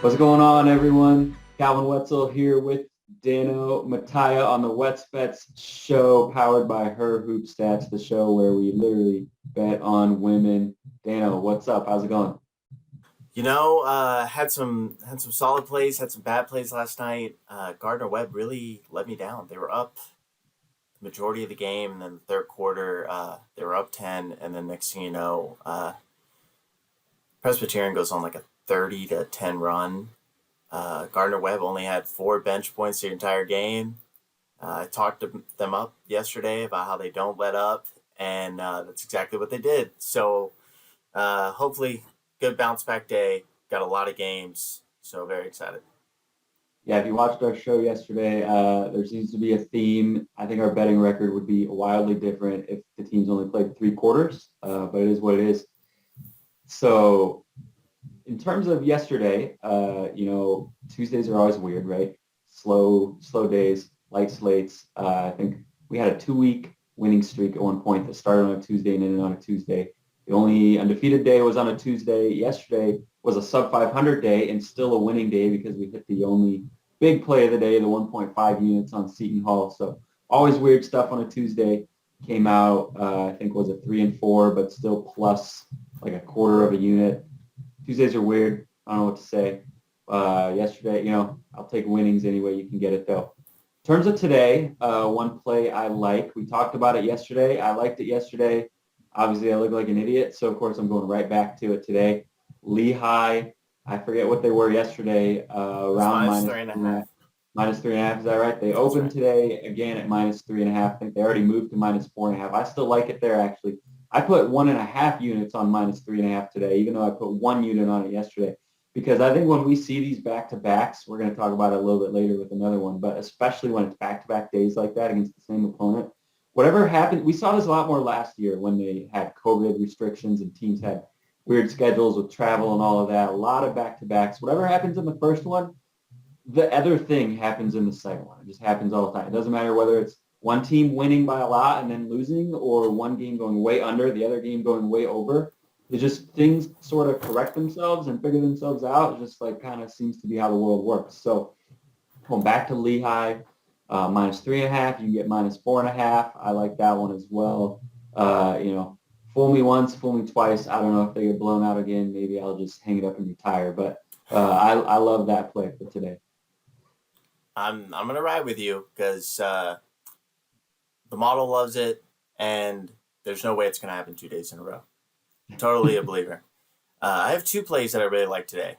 What's going on, everyone? Calvin Wetzel here with Dano Mataya on the WetzBets Show, powered by Her Hoop Stats, the show where we literally bet on women. Dano, what's up? How's it going? Had some solid plays, had some bad plays last night. Gardner Webb really let me down. They were up the majority of the game, and then the third quarter, they were up 10, and then next thing you know, Presbyterian goes on like a 30-10 run. Gardner Webb only had 4 bench points the entire game. I talked them up yesterday about how they don't let up, and that's exactly what they did. So hopefully, good bounce back day. Got a lot of games, so very excited. Yeah, if you watched our show yesterday, there seems to be a theme. I think our betting record would be wildly different if the teams only played three quarters, but it is what it is. So in terms of yesterday, Tuesdays are always weird, right? Slow days, light slates. I think we had a 2-week winning streak at one point that started on a Tuesday and ended on a Tuesday. The only undefeated day was on a Tuesday. Yesterday was a sub 500 day and still a winning day because we hit the only big play of the day, the 1.5 units on Seton Hall. So always weird stuff on a Tuesday. Came out, I think was a 3-4, but still plus like a quarter of a unit. Tuesdays are weird. I don't know what to say. Yesterday, I'll take winnings any way you can get it, though. In terms of today, one play I like. We talked about it yesterday. I liked it yesterday. Obviously, I look like an idiot, so of course I'm going right back to it today. Lehigh, I forget what they were yesterday, It's around minus minus three and a three and a half. half. Minus 3.5, is that right? They That's opened right. today again at minus 3.5. I think they already moved to minus 4.5. I still like it there, actually. I put 1.5 units on minus 3.5 today, even though I put 1 unit on it yesterday. Because I think when we see these back-to-backs, we're going to talk about it a little bit later with another one, but especially when it's back-to-back days like that against the same opponent, whatever happened, we saw this a lot more last year when they had COVID restrictions and teams had weird schedules with travel and all of that. A lot of back-to-backs. Whatever happens in the first one, the other thing happens in the second one. It just happens all the time. It doesn't matter whether it's one team winning by a lot and then losing or one game going way under, the other game going way over. It's just things sort of correct themselves and figure themselves out. It just like kind of seems to be how the world works. So going back to Lehigh, minus 3.5, you can get minus 4.5. I like that one as well. Fool me once, fool me twice. I don't know if they get blown out again. Maybe I'll just hang it up and retire. But I love that play for today. I'm gonna ride with you because the model loves it, and there's no way it's gonna happen 2 days in a row. Totally a believer. I have two plays that I really like today.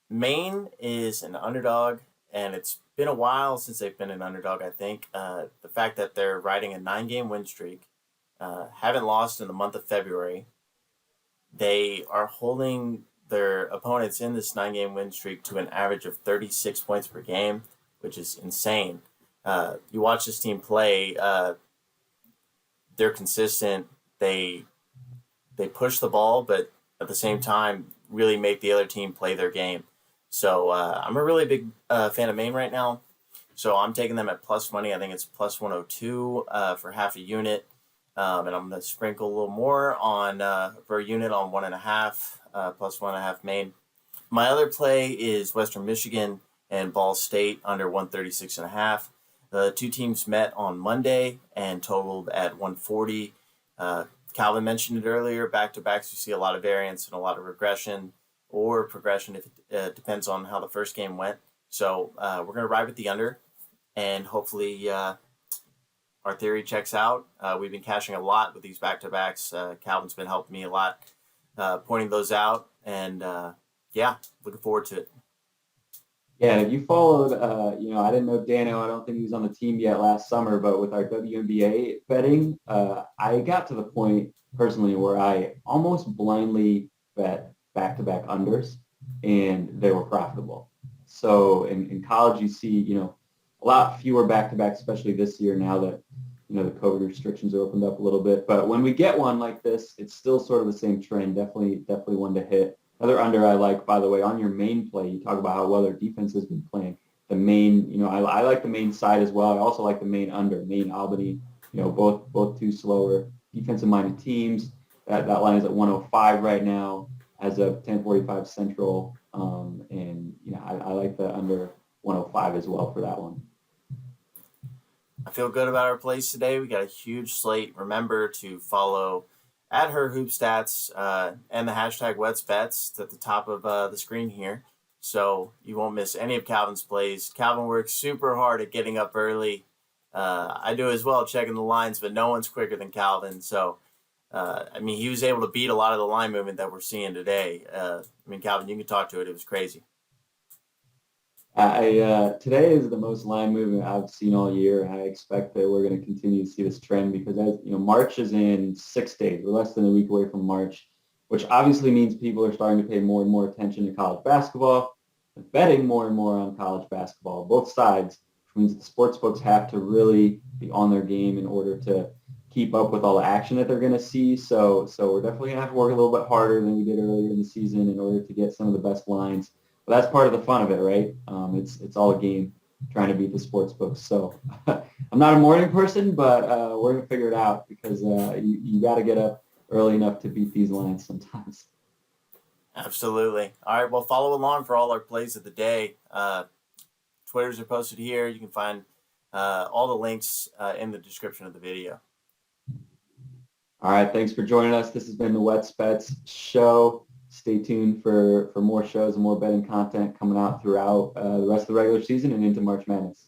Maine is an underdog, and it's been a while since they've been an underdog. I think the fact that they're riding a 9-game win streak, haven't lost in the month of February. They are holding their opponents in this 9-game win streak to an average of 36 points per game, which is insane. You watch this team play; they're consistent. They they push the ball, but at the same time, really make the other team play their game. So I'm a really big fan of Maine right now. So I'm taking them at plus money. I think it's plus 102 for half a unit. And I'm going to sprinkle a little more on for a unit on 1.5 plus 1.5 Maine. My other play is Western Michigan and Ball State under 136.5. The two teams met on Monday and totaled at 140. Calvin mentioned it earlier. Back to backs, you see a lot of variance and a lot of regression or progression. If it depends on how the first game went. So we're going to ride with the under, and hopefully our theory checks out. We've been cashing a lot with these back to backs. Calvin's been helping me a lot, pointing those out, and yeah, looking forward to it. Yeah, if you followed, I didn't know Dano. I don't think he was on the team yet last summer, but with our WNBA betting, I got to the point personally where I almost blindly bet back-to-back unders, and they were profitable. So in college, you see, a lot fewer back-to-backs, especially this year now that, the COVID restrictions are opened up a little bit. But when we get one like this, it's still sort of the same trend. Definitely one to hit. Another under I like, by the way, on your main play, you talk about how well their defense has been playing. The main, I like the main side as well. I also like the main under, main Albany, both too slower defensive minded teams. That line is at 105 right now as of 10:45 Central. And I like the under 105 as well for that one. I feel good about our plays today. We got a huge slate. Remember to follow at her hoop stats and the hashtag WetzBets at the top of the screen here, so you won't miss any of Calvin's plays. Calvin works super hard at getting up early. I do as well, checking the lines, but no one's quicker than Calvin. So, he was able to beat a lot of the line movement that we're seeing today. Calvin, you can talk to it. It was crazy. Today is the most line movement I've seen all year. I expect that we're going to continue to see this trend because March is in 6 days. We're less than a week away from March, which obviously means people are starting to pay more and more attention to college basketball, betting more and more on college basketball, both sides, which means the sports books have to really be on their game in order to keep up with all the action that they're going to see. So we're definitely going to have to work a little bit harder than we did earlier in the season in order to get some of the best lines. But that's part of the fun of it, right? It's all a game trying to beat the sports books. So I'm not a morning person, but we're going to figure it out because you got to get up early enough to beat these lines sometimes. Absolutely. All right, well, follow along for all our plays of the day. Twitters are posted here. You can find all the links in the description of the video. All right, thanks for joining us. This has been the WetzBets Show. Stay tuned for more shows and more betting content coming out throughout the rest of the regular season and into March Madness.